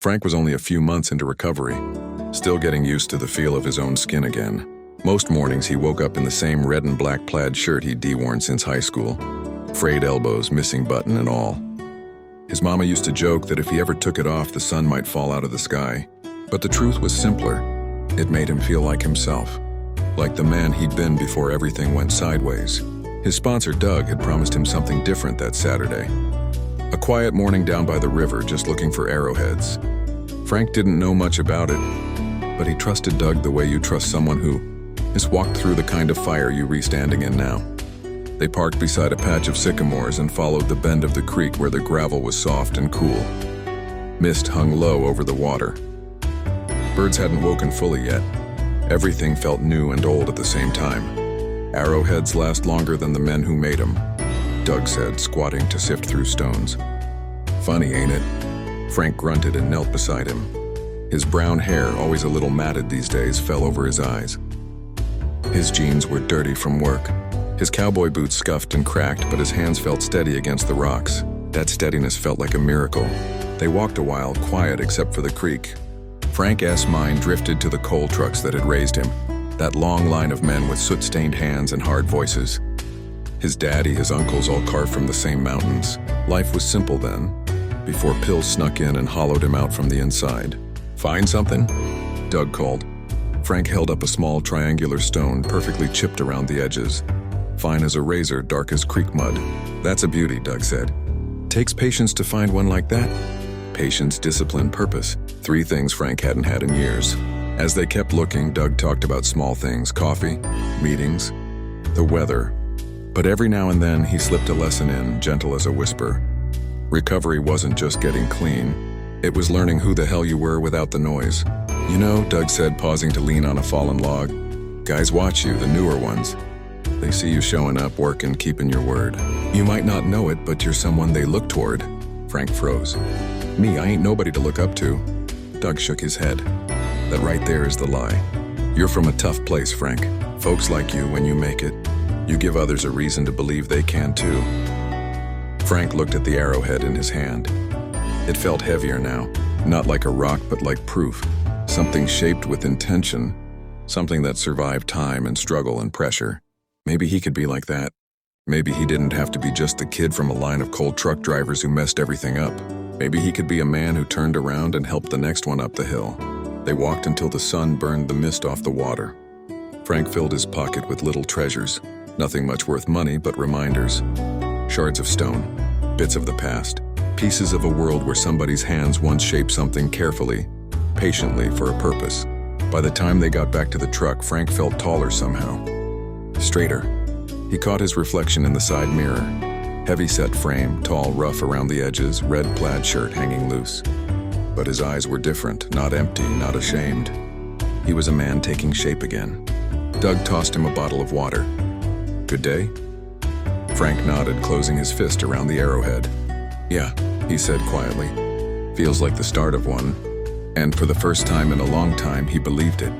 Frank was only a few months into recovery, still getting used to the feel of his own skin again. Most mornings he woke up in the same red and black plaid shirt he'd worn since high school, frayed elbows, missing button and all. His mama used to joke that if he ever took it off, the sun might fall out of the sky. But the truth was simpler. It made him feel like himself, like the man he'd been before everything went sideways. His sponsor, Doug, had promised him something different that Saturday. A quiet morning down by the river, just looking for arrowheads. Frank didn't know much about it, but he trusted Doug the way you trust someone who has walked through the kind of fire you're standing in now. They parked beside a patch of sycamores and followed the bend of the creek where the gravel was soft and cool. Mist hung low over the water. Birds hadn't woken fully yet. Everything felt new and old at the same time. Arrowheads last longer than the men who made them, Doug said, squatting to sift through stones. Funny, ain't it? Frank grunted and knelt beside him. His brown hair, always a little matted these days, fell over his eyes. His jeans were dirty from work. His cowboy boots scuffed and cracked, but his hands felt steady against the rocks. That steadiness felt like a miracle. They walked a while, quiet except for the creek. Frank's mind drifted to the coal trucks that had raised him, that long line of men with soot-stained hands and hard voices. His daddy, his uncles, all carved from the same mountains. Life was simple then, before pills snuck in and hollowed him out from the inside. "Find something?" Doug called. Frank held up a small triangular stone, perfectly chipped around the edges. Fine as a razor, dark as creek mud. "That's a beauty," Doug said. "Takes patience to find one like that." Patience, discipline, purpose. 3 things Frank hadn't had in years. As they kept looking, Doug talked about small things, coffee, meetings, the weather. But every now and then, he slipped a lesson in, gentle as a whisper. Recovery wasn't just getting clean. It was learning who the hell you were without the noise. "You know," Doug said, pausing to lean on a fallen log, "guys watch you, the newer ones. They see you showing up, working, keeping your word. You might not know it, but you're someone they look toward." Frank froze. "Me, I ain't nobody to look up to." Doug shook his head. "That right there is the lie. You're from a tough place, Frank. Folks like you, when you make it, you give others a reason to believe they can too." Frank looked at the arrowhead in his hand. It felt heavier now, not like a rock but like proof. Something shaped with intention, something that survived time and struggle and pressure. Maybe he could be like that. Maybe he didn't have to be just the kid from a line of coal truck drivers who messed everything up. Maybe he could be a man who turned around and helped the next one up the hill. They walked until the sun burned the mist off the water. Frank filled his pocket with little treasures, nothing much worth money but reminders. Shards of stone, bits of the past, pieces of a world where somebody's hands once shaped something carefully, patiently, for a purpose. By the time they got back to the truck, Frank felt taller somehow. Straighter. He caught his reflection in the side mirror. Heavy-set frame, tall, rough around the edges, red plaid shirt hanging loose. But his eyes were different, not empty, not ashamed. He was a man taking shape again. Doug tossed him a bottle of water. "Good day?" Frank nodded, closing his fist around the arrowhead. "Yeah," he said quietly. "Feels like the start of one." And for the first time in a long time, he believed it.